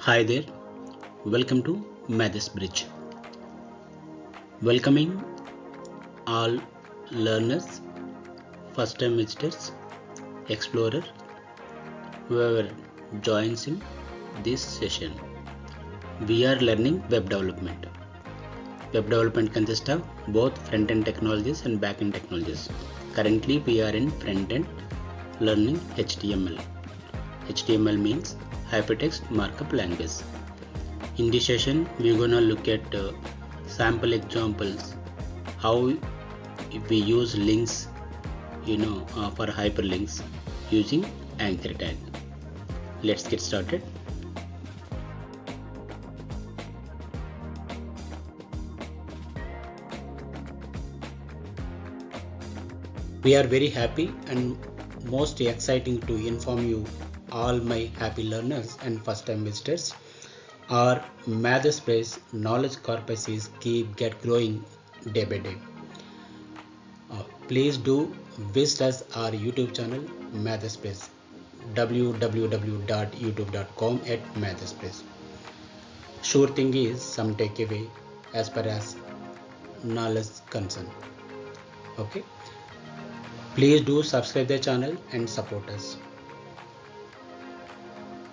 Hi there, welcome to Maths Bridge. Welcoming all learners, first time visitors, explorer, whoever joins in this session. We are learning web development. Web development consists of both front-end technologies and back-end technologies. Currently we are in front-end learning HTML. HTML means Hypertext Markup Language. In this session we're gonna look at sample examples how we use links for hyperlinks using AnchorTag. Let's get started. We are very happy and most exciting to inform you all my happy learners and first time visitors. Our Maths Bridge knowledge corpus is get growing day by day. Please do visit us our YouTube channel Maths Bridge, www.youtube.com/mathsbridge. Sure thing is some takeaway as far as knowledge concern. Okay. Please do subscribe the channel and support us.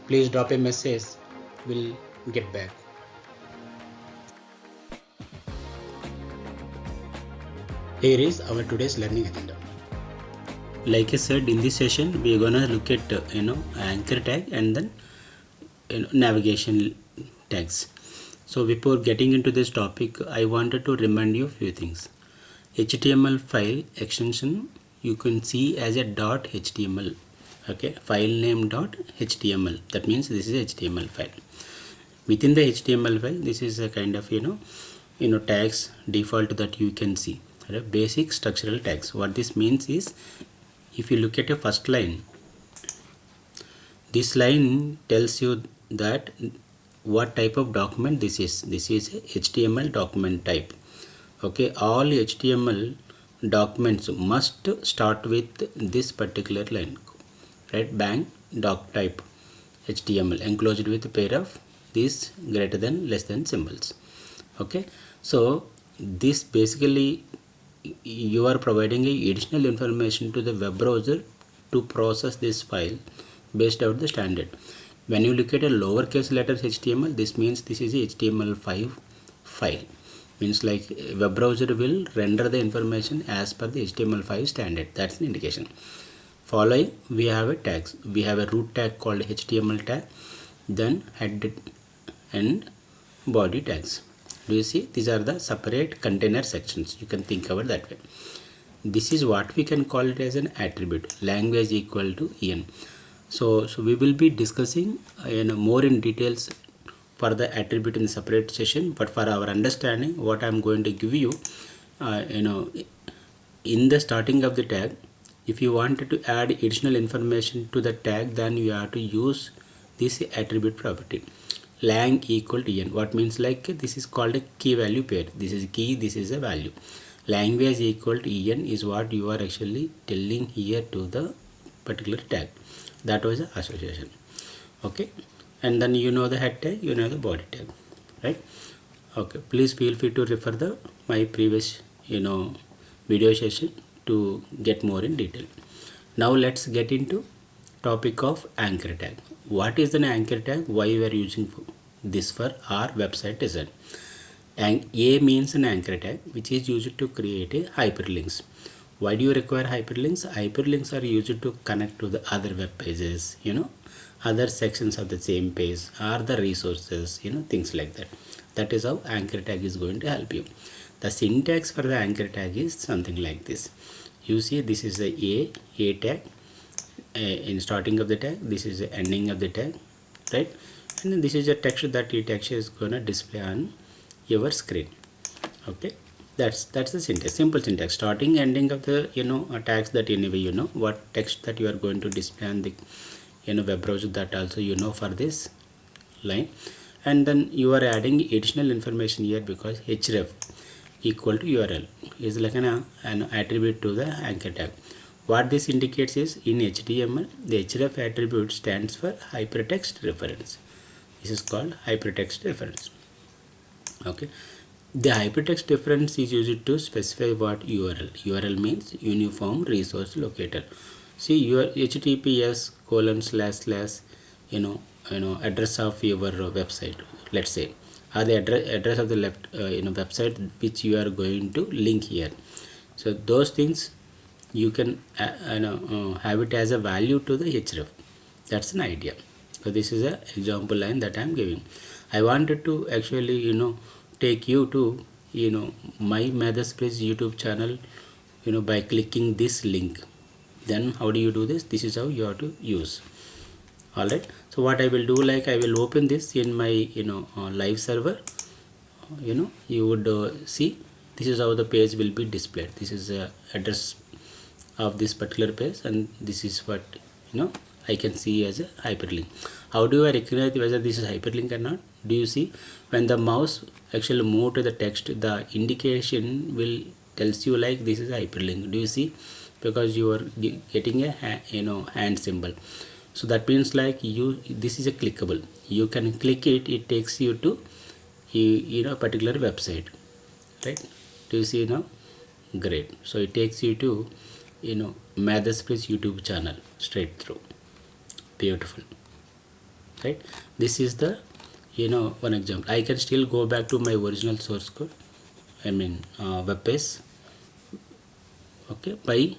Please drop a message. We'll get back. Here is our today's learning agenda. Like I said, in this session we are gonna look at anchor tag and then navigation tags. So before getting into this topic, I wanted to remind you a few things. HTML file extension you can see as a .html. Okay, file name .html. That means this is HTML file. Within the HTML file, this is a kind of tags default that you can see. Right? Basic structural tags. What this means is, if you look at a first line, this line tells you that what type of document this is. This is a HTML document type. Okay, all HTML documents must start with this particular line. Right, bang doc type HTML enclosed with a pair of these greater than less than symbols. Okay, so this basically you are providing a additional information to the web browser to process this file based out the standard. When you look at a lowercase letters HTML, this means this is a HTML5 file. Means like web browser will render the information as per the HTML5 standard. That's an indication. Following, we have a tags. We have a root tag called HTML tag, then head and body tags. Do you see? These are the separate container sections. You can think about that way. This is what we can call it as an attribute. Language equal to en. So we will be discussing more in details for the attribute in the separate session. But for our understanding, what I am going to give you, in the starting of the tag, if you wanted to add additional information to the tag, then you have to use this attribute property. Lang equal to en. What means like this is called a key value pair. This is key, this is a value. Language equal to en is what you are actually telling here to the particular tag. That was the association. Okay, and then the head tag, the body tag, right? Okay, please feel free to refer my previous video session to get more in detail. Now let's get into topic of anchor tag. What is an anchor tag? Why we are using this for our website design? And A means an anchor tag, which is used to create a hyperlinks. Why do you require hyperlinks? Hyperlinks are used to connect to the other web pages, other sections of the same page, or the resources, things like that. That is how anchor tag is going to help you. The syntax for the anchor tag is something like this. You see, this is the A tag in starting of the tag. This is the ending of the tag, right? And then this is a text that it actually is gonna display on your screen. Okay, that's the syntax. Simple syntax. Starting, ending of the tags that anyway what text that you are going to display on the web browser, that also for this line. And then you are adding additional information here because href equal to URL is like an attribute to the anchor tag. What this indicates is in HTML, the href attribute stands for hypertext reference. This is called hypertext reference. Okay, the hypertext reference is used to specify what URL. URL means uniform resource locator. See, your https colon slash slash address of your website, let's say, or the address of the left website which you are going to link here. So those things you can have it as a value to the href. That's an idea. So this is a example line that I am giving. I wanted to actually take you to my Mathsbridge YouTube channel by clicking this link. Then how do you do this? This is how you have to use. All right, so what I will do, like I will open this in my live server. You would see this is how the page will be displayed. This is the address of this particular page, and this is what I can see as a hyperlink. How do I recognize whether this is hyperlink or not? Do you see when the mouse actually move to the text, the indication will tells you like this is a hyperlink. Do you see? Because you are getting a hand symbol. So that means like this is a clickable. You can click it. It takes you to particular website, right? Do you see now? Great. So it takes you to Mathsbridge YouTube channel straight through. Beautiful, right? This is the one example. I can still go back to my original source code, web page, okay, by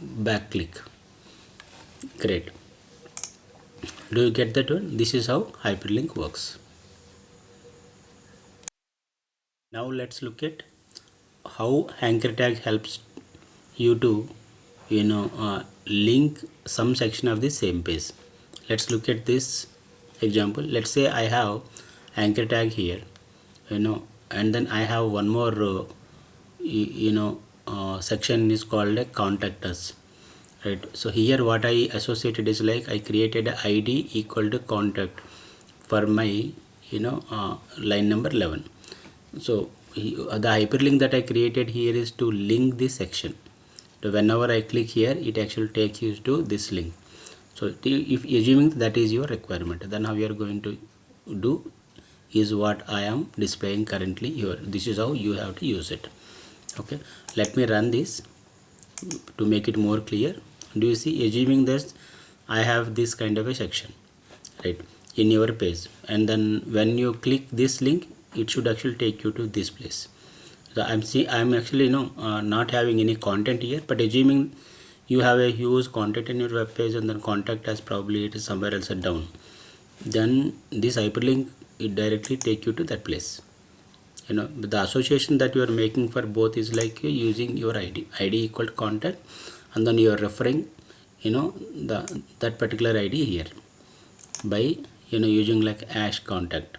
back click. Great. Do you get that one? This is how hyperlink works. Now let's look at how AnchorTag helps you to link some section of the same page. Let's look at this example. Let's say I have AnchorTag here, and then I have one more section is called a contact us, right? So here what I associated is like I created a ID equal to contact for my line number 11. So the hyperlink that I created here is to link this section. So whenever I click here, it actually takes you to this link. So if assuming that is your requirement, then how you are going to do is what I am displaying currently here. This is how you have to use it. Okay, let me run this to make it more clear. Do you see, assuming this I have this kind of a section, right, in your page, and then when you click this link, it should actually take you to this place. So I'm actually not having any content here, but assuming you have a huge content in your web page and then contact us probably it is somewhere else down, then this hyperlink it directly take you to that place. But the association that you are making for both is like using your ID equal to contact, and then you are referring that particular ID here by using like hash contact.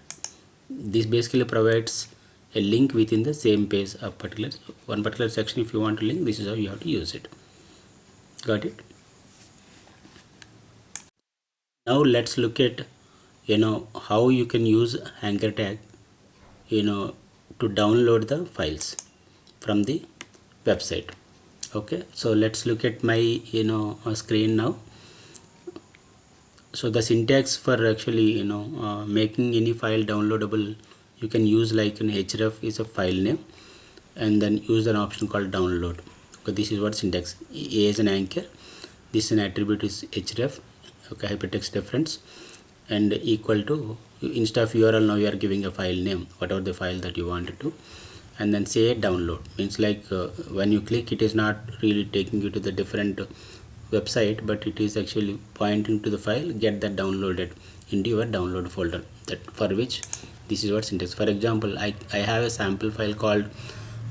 This basically provides a link within the same page of one particular section. If you want to link, this is how you have to use it. Got it? Now let's look at how you can use AnchorTag to download the files from the website. Okay, so let's look at my screen now. So the syntax for actually making any file downloadable, you can use like an href is a file name, and then use an option called download. Okay, this is what syntax. A is an anchor, this an attribute is href, okay, hypertext reference, and equal to, instead of URL now you are giving a file name, whatever the file that you wanted to, and then say download. Means like when you click, it is not really taking you to the different website, but it is actually pointing to the file, get that downloaded into your download folder, that for which this is what syntax. For example, I have a sample file called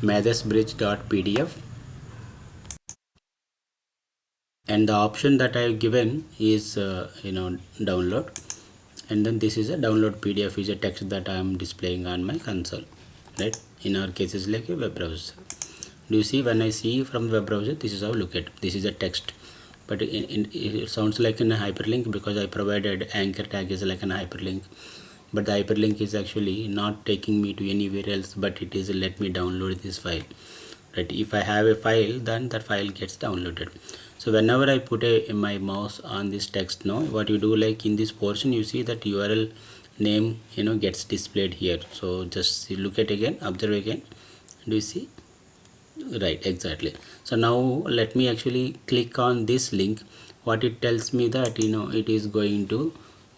mathsbridge.pdf, and the option that I have given is download, and then this is a download PDF is a text that I am displaying on my console, right? In our case is like a web browser. Do you see, when I see from the web browser, this is how look at, this is a text, but it sounds like in a hyperlink because I provided AnchorTag is like an hyperlink, but the hyperlink is actually not taking me to anywhere else, but it is let me download this file, right? If I have a file, then that file gets downloaded. So whenever I put my mouse on this text now, what you do, like in this portion you see that URL name gets displayed here. So just look at again, observe again. Do you see? Right, exactly. So now let me actually click on this link. What it tells me that it is going to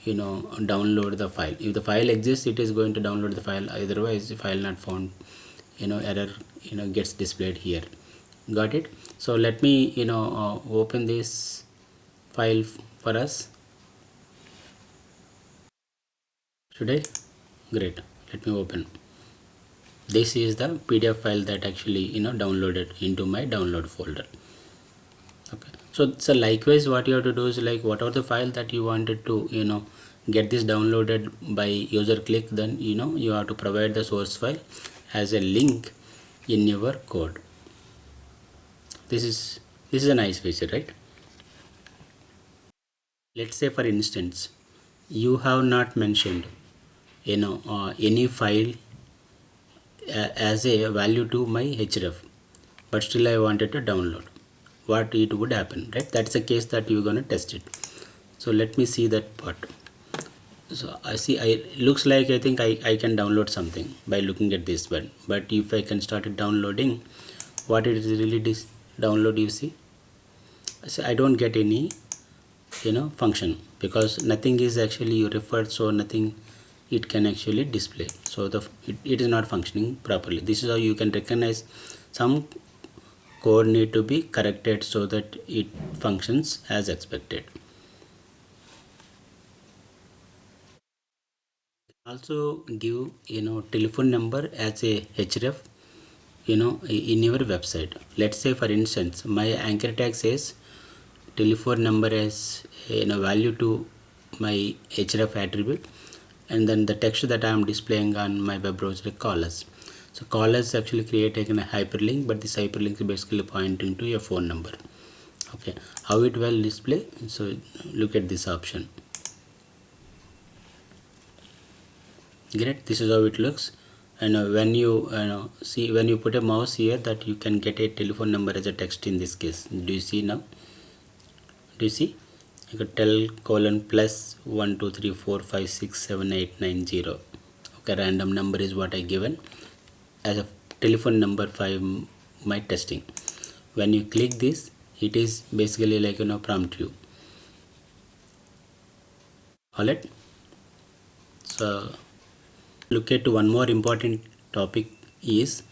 download the file. If the file exists, it is going to download the file. Otherwise, the file not found, error gets displayed here. Got it? So let me open this file for us. Should I? Great. Let me open. This is the PDF file that actually downloaded into my download folder. Okay, so likewise what you have to do is, like, whatever the file that you wanted to get this downloaded by user click, then you have to provide the source file as a link in your code. This is a nice feature, right? Let's say, for instance, you have not mentioned any file as a value to my href, but still I wanted to download. What it would happen, right? That's the case that you're gonna test it. So let me see that part. So I see, looks like I think I can download something by looking at this one. But if I can start it downloading, what it is really download, you see? So I don't get any function, because nothing is actually referred, so nothing it can actually display. So it is not functioning properly. This is how you can recognize some code need to be corrected so that it functions as expected. Also give telephone number as a href in your website. Let's say, for instance, my anchor tag says telephone number as value to my href attribute, and then the text that I am displaying on my web browser, callers. So callers actually create a hyperlink, but this hyperlink is basically pointing to your phone number. Okay, how it will display? So look at this option. Great, this is how it looks. And when you see, when you put a mouse here, that you can get a telephone number as a text in this case. Do you see now? Do you see? You could tell colon plus 1 2 3 4 5 6 7 8 9 0. Okay, random number is what I given as a telephone number for my testing. When you click this, it is basically like prompt you. Alright, so look at one more important topic is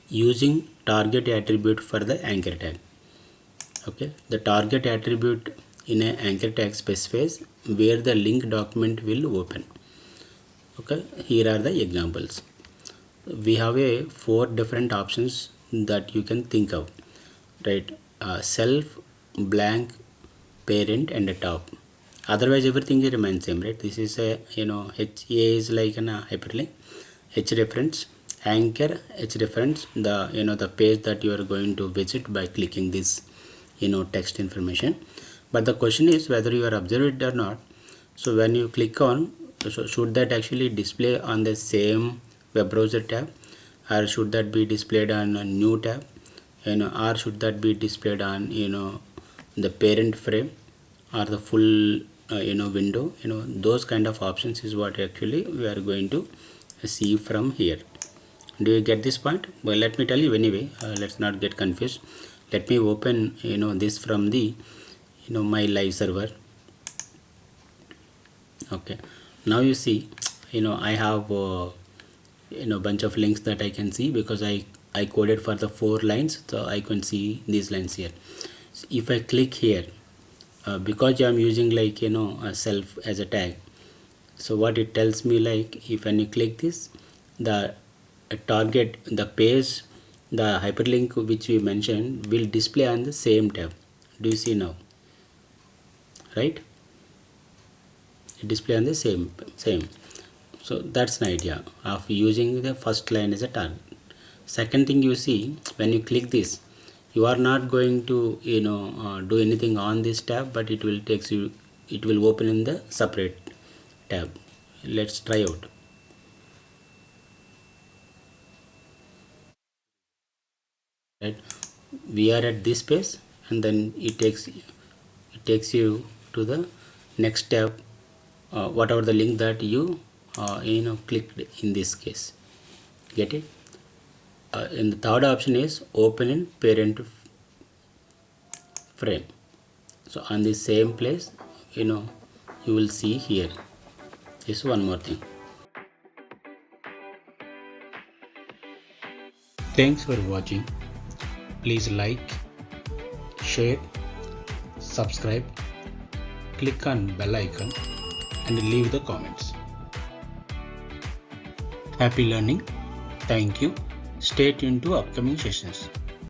using target attribute for the anchor tag. Okay, the target attribute in an anchor tag specifies where the link document will open. Okay, here are the examples. We have 4 different options that you can think of, right? Self, blank, parent, and a top. Otherwise everything remains same, right? This is a HA is like an hyperlink, H reference, anchor, H reference, the the page that you are going to visit by clicking this text information. But the question is whether you are observed or not. So when you click on, so should that actually display on the same web browser tab, or should that be displayed on a new tab, or should that be displayed on the parent frame or the full window? Those kind of options is what actually we are going to see from here. Do you get this point? Well, let me tell you anyway. Let's not get confused. Let me open this from the my live server. Okay, now you see I have bunch of links that I can see, because I coded for the 4 lines, so I can see these lines here. So if I click here, because I'm using like a self as a tag, so what it tells me, like, if when you click this, the target, the page, the hyperlink which we mentioned will display on the same tab. Do you see now? Right, it display on the same. So that's an idea of using the first line as a target. Second thing, you see, when you click this, you are not going to do anything on this tab, but it will open in the separate tab. Let's try out. Right, we are at this page, and then it takes you to the next tab, whatever the link that you clicked in this case. Get it? And the third option is open in parent frame. So on the same place, you will see here. This one more thing. Thanks for watching. Please like, share, subscribe, click on bell icon and leave the comments. Happy learning. Thank you. Stay tuned to upcoming sessions.